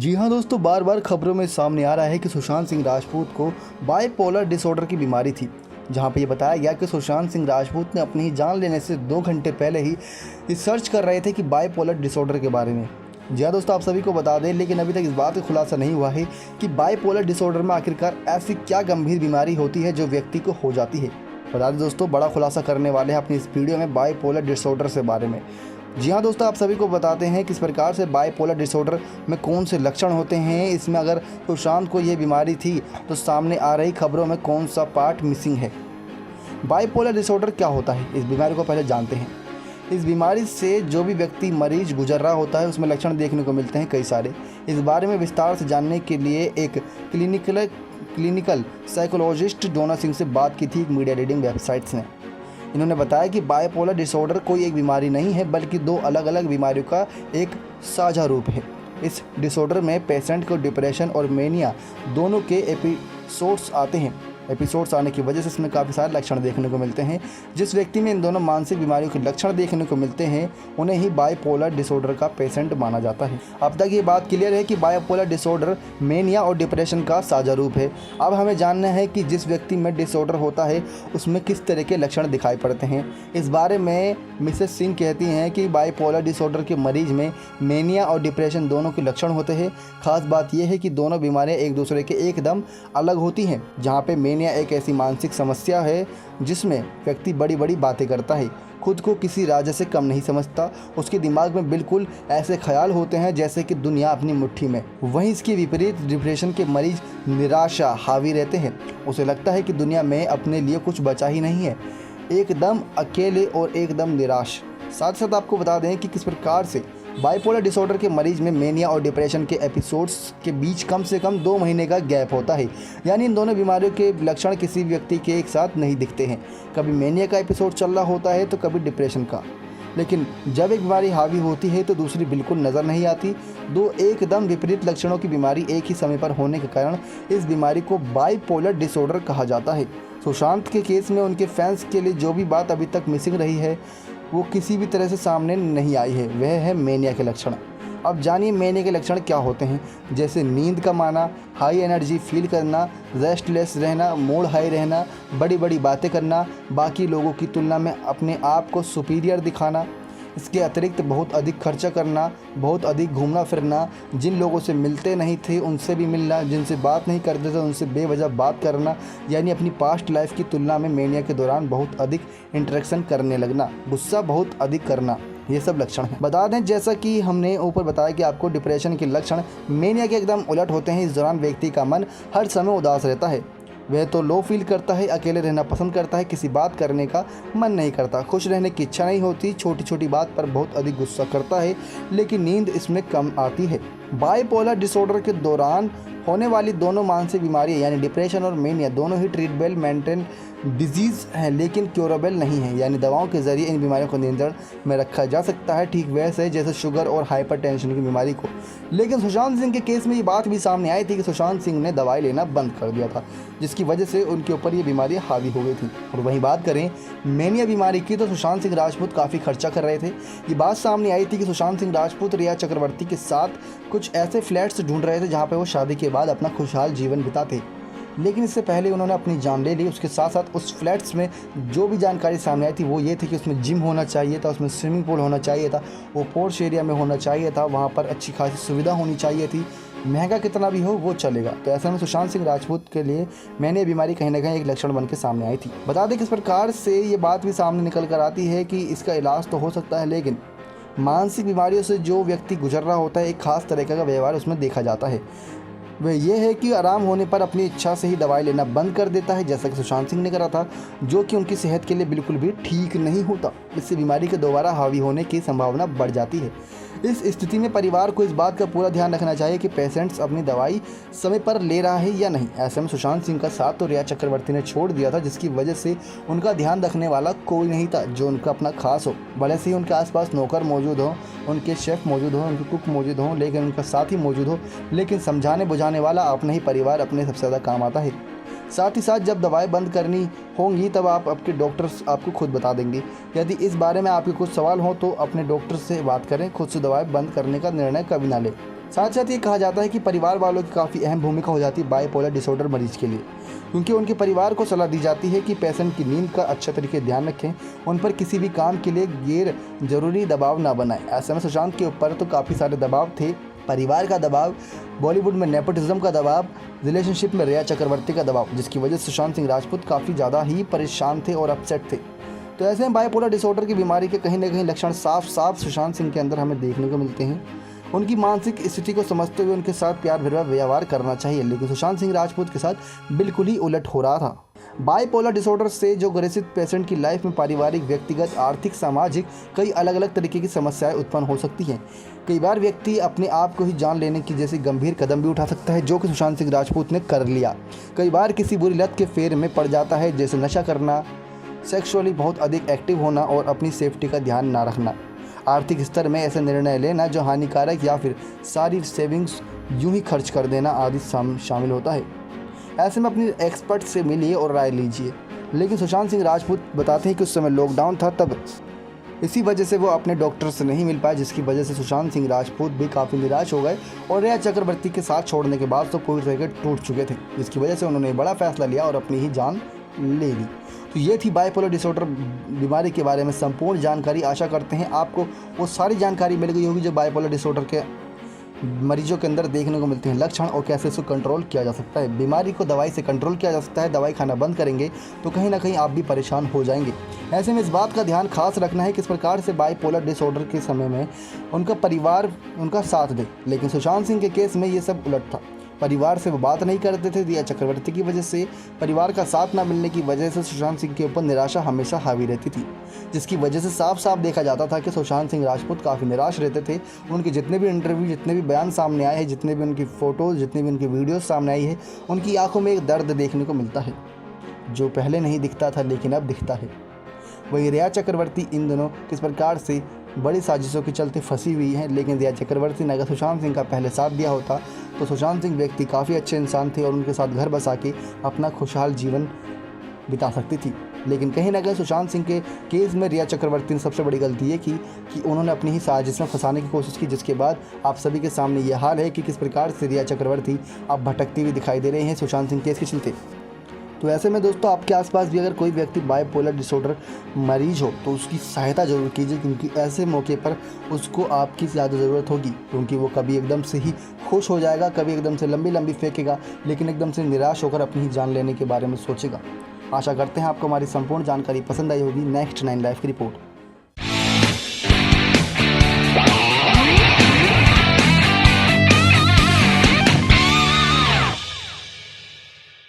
जी हाँ दोस्तों, बार बार खबरों में सामने आ रहा है कि सुशांत सिंह राजपूत को बाइपोलर डिसऑर्डर की बीमारी थी। जहां पे ये बताया गया कि सुशांत सिंह राजपूत ने अपनी जान लेने से 2 घंटे पहले ही रिसर्च कर रहे थे कि बाइपोलर डिसऑर्डर के बारे में। जी हाँ दोस्तों, आप सभी को बता दें, लेकिन अभी तक इस बात का खुलासा नहीं हुआ है कि बाइपोलर डिसऑर्डर में आखिरकार ऐसी क्या गंभीर बीमारी होती है जो व्यक्ति को हो जाती है। बता दें दोस्तों, बड़ा खुलासा करने वाले हैं अपनी इस वीडियो में बाइपोलर डिसऑर्डर से बारे में। जी हाँ दोस्तों, आप सभी को बताते हैं किस प्रकार से बाइपोलर डिसऑर्डर में कौन से लक्षण होते हैं। इसमें अगर सुशांत को ये बीमारी थी तो सामने आ रही खबरों में कौन सा पार्ट मिसिंग है। बाइपोलर डिसऑर्डर क्या होता है, इस बीमारी को पहले जानते हैं। इस बीमारी से जो भी व्यक्ति मरीज गुजर रहा होता है उसमें लक्षण देखने को मिलते हैं कई सारे। इस बारे में विस्तार से जानने के लिए एक क्लिनिकल साइकोलॉजिस्ट डोना सिंह से बात की थी एक मीडिया रीडिंग वेबसाइट्स ने। इन्होंने बताया कि बाइपोलर डिसऑर्डर कोई एक बीमारी नहीं है, बल्कि 2 अलग अलग बीमारियों का एक साझा रूप है। इस डिसऑर्डर में पेशेंट को डिप्रेशन और मेनिया दोनों के एपिसोड्स आते हैं। एपिसोड्स आने की वजह से इसमें काफ़ी सारे लक्षण देखने को मिलते हैं। जिस व्यक्ति में इन दोनों मानसिक बीमारियों के लक्षण देखने को मिलते हैं उन्हें ही बाइपोलर डिसऑर्डर का पेशेंट माना जाता है। अब तक ये बात क्लियर है कि बाइपोलर डिसऑर्डर मेनिया और डिप्रेशन का साझा रूप है। अब हमें जानना है कि जिस व्यक्ति में डिसऑर्डर होता है उसमें किस तरह के लक्षण दिखाई पड़ते हैं। इस बारे में मिसेस सिंह कहती हैं कि बाइपोलर डिसऑर्डर के मरीज में मेनिया और डिप्रेशन दोनों के लक्षण होते हैं। खास बात यह है कि दोनों बीमारियां एक दूसरे के एकदम अलग होती हैं। जहाँ पे मेनिया एक ऐसी मानसिक समस्या है जिसमें व्यक्ति बड़ी बड़ी बातें करता है, खुद को किसी राजा से कम नहीं समझता, उसके दिमाग में बिल्कुल ऐसे ख्याल होते हैं जैसे कि दुनिया अपनी मुट्ठी में। वहीं इसके विपरीत डिप्रेशन के मरीज निराशा हावी रहते हैं। उसे लगता है कि दुनिया में अपने लिए कुछ बचा ही नहीं है, एकदम अकेले और एकदम निराश। साथ साथ आपको बता दें कि किस प्रकार से बाइपोलर डिसऑर्डर के मरीज में मेनिया और डिप्रेशन के एपिसोड्स के बीच कम से कम 2 महीने का गैप होता है। यानी इन दोनों बीमारियों के लक्षण किसी व्यक्ति के एक साथ नहीं दिखते हैं। कभी मेनिया का एपिसोड चल रहा होता है तो कभी डिप्रेशन का, लेकिन जब एक बीमारी हावी होती है तो दूसरी बिल्कुल नज़र नहीं आती। 2 एकदम विपरीत लक्षणों की बीमारी एक ही समय पर होने के कारण इस बीमारी को बाइपोलर डिसऑर्डर कहा जाता है। सुशांत के केस में उनके फैंस के लिए जो भी बात अभी तक मिसिंग रही है वो किसी भी तरह से सामने नहीं आई है, वह है मेनिया के लक्षण। अब जानिए मेनिया के लक्षण क्या होते हैं। जैसे नींद कम आना, हाई एनर्जी फील करना, रेस्टलेस रहना, मूड हाई रहना, बड़ी बड़ी बातें करना, बाकी लोगों की तुलना में अपने आप को सुपीरियर दिखाना। इसके अतिरिक्त बहुत अधिक खर्चा करना, बहुत अधिक घूमना फिरना, जिन लोगों से मिलते नहीं थे उनसे भी मिलना, जिनसे बात नहीं करते थे उनसे बेवजह बात करना, यानी अपनी पास्ट लाइफ की तुलना में मेनिया के दौरान बहुत अधिक इंटरेक्शन करने लगना, गुस्सा बहुत अधिक करना, ये सब लक्षण हैं। बता दें, जैसा कि हमने ऊपर बताया कि आपको डिप्रेशन के लक्षण मेनिया के एकदम उलट होते हैं। इस दौरान व्यक्ति का मन हर समय उदास रहता है, वह तो लो फील करता है, अकेले रहना पसंद करता है, किसी बात करने का मन नहीं करता, खुश रहने की इच्छा नहीं होती, छोटी छोटी बात पर बहुत अधिक गुस्सा करता है, लेकिन नींद इसमें कम आती है। बाइपोलर डिसऑर्डर के दौरान होने वाली दोनों मानसिक बीमारियां यानी डिप्रेशन और मेनिया दोनों ही ट्रीटेबल मेंटेन डिजीज़ हैं, लेकिन क्योरेबल नहीं है। यानी दवाओं के जरिए इन बीमारियों को नियंत्रण में रखा जा सकता है, ठीक वैसे जैसे शुगर और हाइपरटेंशन की बीमारी को। लेकिन सुशांत सिंह के केस में ये बात भी सामने आई थी कि सुशांत सिंह ने दवाई लेना बंद कर दिया था, जिसकी वजह से उनके ऊपर ये बीमारी हावी हो गई थी। और वहीं बात करें मेनिया बीमारी की तो सुशांत सिंह राजपूत काफ़ी खर्चा कर रहे थे। ये बात सामने आई थी कि सुशांत सिंह राजपूत रिया चक्रवर्ती के साथ कुछ ऐसे फ्लैट्स ढूंढ रहे थे जहाँ पर वो शादी के बाद अपना खुशहाल जीवन बिताते, लेकिन इससे पहले उन्होंने अपनी जान ले ली। उसके साथ साथ उस फ्लैट्स में जो भी जानकारी सामने आई थी वो ये थी कि उसमें जिम होना चाहिए था, उसमें स्विमिंग पूल होना चाहिए था, वो पोर्श एरिया में होना चाहिए था, वहाँ पर अच्छी खासी सुविधा होनी चाहिए थी, महंगा कितना भी हो वो चलेगा। तो ऐसे में सुशांत सिंह राजपूत के लिए मेनिया बीमारी कहीं ना कहीं एक लक्षण बन के सामने आई थी। बता दें किस प्रकार से ये बात भी सामने निकल कर आती है कि इसका इलाज तो हो सकता है, लेकिन मानसिक बीमारियों से जो व्यक्ति गुजर रहा होता है एक खास तरीके का व्यवहार उसमें देखा जाता है। वह यह है कि आराम होने पर अपनी इच्छा से ही दवाई लेना बंद कर देता है, जैसा कि सुशांत सिंह ने करा था, जो कि उनकी सेहत के लिए बिल्कुल भी ठीक नहीं होता। इससे बीमारी के दोबारा हावी होने की संभावना बढ़ जाती है। इस स्थिति में परिवार को इस बात का पूरा ध्यान रखना चाहिए कि पेशेंट्स अपनी दवाई समय पर ले रहा है या नहीं। ऐसे में सुशांत सिंह का साथ तो रिया चक्रवर्ती ने छोड़ दिया था, जिसकी वजह से उनका ध्यान रखने वाला कोई नहीं था जो उनका अपना खास हो। भले से ही उनके आसपास नौकर मौजूद हो, उनके शेफ़ मौजूद हो, उनके कुक मौजूद हो, लेकिन उनका साथी मौजूद हो, लेकिन समझाने बुझाने वाला अपना ही परिवार अपने सबसे ज़्यादा काम आता है। साथ ही साथ जब दवाएं बंद करनी होंगी तब आपके डॉक्टर्स आपको खुद बता देंगे। यदि इस बारे में आपके कुछ सवाल हो तो अपने डॉक्टर से बात करें, खुद से दवाएं बंद करने का निर्णय कभी ना लें। साथ साथ ये कहा जाता है कि परिवार वालों की काफ़ी अहम भूमिका हो जाती है बाइपोलर डिसऑर्डर मरीज के लिए, क्योंकि उनके परिवार को सलाह दी जाती है कि पेशेंट की नींद का अच्छा तरीके से ध्यान रखें, उन पर किसी भी काम के लिए गैर जरूरी दबाव ना बनाएं। ऐसे में सुशांत के ऊपर तो काफ़ी सारे दबाव थे, परिवार का दबाव, बॉलीवुड में नेपोटिज्म का दबाव, रिलेशनशिप में रिया चक्रवर्ती का दबाव, जिसकी वजह से सुशांत सिंह राजपूत काफ़ी ज़्यादा ही परेशान थे और अपसेट थे। तो ऐसे में बाइपोलर डिसऑर्डर की बीमारी के कहीं ना कहीं लक्षण साफ साफ सुशांत सिंह के अंदर हमें देखने को मिलते हैं। उनकी मानसिक स्थिति को समझते हुए उनके साथ प्यार भरा व्यवहार करना चाहिए, लेकिन सुशांत सिंह राजपूत के साथ बिल्कुल ही उलट हो रहा था। बाइपोलर डिसऑर्डर से जो ग्रसित पेशेंट की लाइफ में पारिवारिक, व्यक्तिगत, आर्थिक, सामाजिक कई अलग अलग तरीके की समस्याएं उत्पन्न हो सकती हैं। कई बार व्यक्ति अपने आप को ही जान लेने की जैसी गंभीर कदम भी उठा सकता है, जो कि सुशांत सिंह राजपूत ने कर लिया। कई बार किसी बुरी लत के फेर में पड़ जाता है, जैसे नशा करना, सेक्सुअली बहुत अधिक एक्टिव होना और अपनी सेफ्टी का ध्यान ना रखना, आर्थिक स्तर में ऐसे निर्णय लेना जो हानिकारक या फिर सारी सेविंग्स यूं ही खर्च कर देना आदि शामिल होता है। ऐसे में अपनी एक्सपर्ट से मिलिए और राय लीजिए। लेकिन सुशांत सिंह राजपूत बताते हैं कि उस समय लॉकडाउन था, तब इसी वजह से वो अपने डॉक्टर से नहीं मिल पाए, जिसकी वजह से सुशांत सिंह राजपूत भी काफ़ी निराश हो गए और रिया चक्रवर्ती के साथ छोड़ने के बाद तो पूरी तरह टूट चुके थे, जिसकी वजह से उन्होंने बड़ा फैसला लिया और अपनी ही जान ले ली। तो ये थी बाइपोलर डिसऑर्डर बीमारी के बारे में संपूर्ण जानकारी। आशा करते हैं आपको वो सारी जानकारी मिल गई होगी जो बाइपोलर डिसऑर्डर के मरीजों के अंदर देखने को मिलते हैं लक्षण, और कैसे इसको कंट्रोल किया जा सकता है। बीमारी को दवाई से कंट्रोल किया जा सकता है, दवाई खाना बंद करेंगे तो कहीं ना कहीं आप भी परेशान हो जाएंगे। ऐसे में इस बात का ध्यान खास रखना है किस प्रकार से बाइपोलर डिसऑर्डर के समय में उनका परिवार उनका साथ दे। लेकिन सुशांत सिंह के केस में ये सब उलट था। परिवार से वो बात नहीं करते थे, रिया चक्रवर्ती की वजह से, परिवार का साथ ना मिलने की वजह से सुशांत सिंह के ऊपर निराशा हमेशा हावी रहती थी, जिसकी वजह से साफ साफ देखा जाता था कि सुशांत सिंह राजपूत काफ़ी निराश रहते थे। उनके जितने भी इंटरव्यू, जितने भी बयान सामने आए हैं, जितने भी उनकी फ़ोटोज़, जितने भी उनकी वीडियोज़ सामने आई है, उनकी आंखों में एक दर्द देखने को मिलता है जो पहले नहीं दिखता था लेकिन अब दिखता है। वही रिया चक्रवर्ती इन दिनों किस प्रकार से बड़ी साजिशों के चलते फंसी हुई हैं, लेकिन रिया चक्रवर्ती ने अगर सुशांत सिंह का पहले साथ दिया होता तो सुशांत सिंह व्यक्ति काफ़ी अच्छे इंसान थे और उनके साथ घर बसा के अपना खुशहाल जीवन बिता सकती थी। लेकिन कहीं ना कहीं सुशांत सिंह के केस में रिया चक्रवर्ती ने सबसे बड़ी गलती ये की कि उन्होंने अपनी ही साजिश में फंसाने की कोशिश की, जिसके बाद आप सभी के सामने ये हाल है कि किस प्रकार से रिया चक्रवर्ती अब भटकती हुई दिखाई दे रही हैं सुशांत सिंह केस के चलते। तो ऐसे में दोस्तों आपके आसपास भी अगर कोई व्यक्ति बाइपोलर डिसऑर्डर मरीज हो तो उसकी सहायता ज़रूर कीजिए, क्योंकि ऐसे मौके पर उसको आपकी ज़्यादा ज़रूरत होगी, क्योंकि वो कभी एकदम से ही खुश हो जाएगा, कभी एकदम से लंबी लंबी फेंकेगा, लेकिन एकदम से निराश होकर अपनी ही जान लेने के बारे में सोचेगा। आशा करते हैं आपको हमारी संपूर्ण जानकारी पसंद आई होगी। नेक्स्ट 9 लाइफ की रिपोर्ट।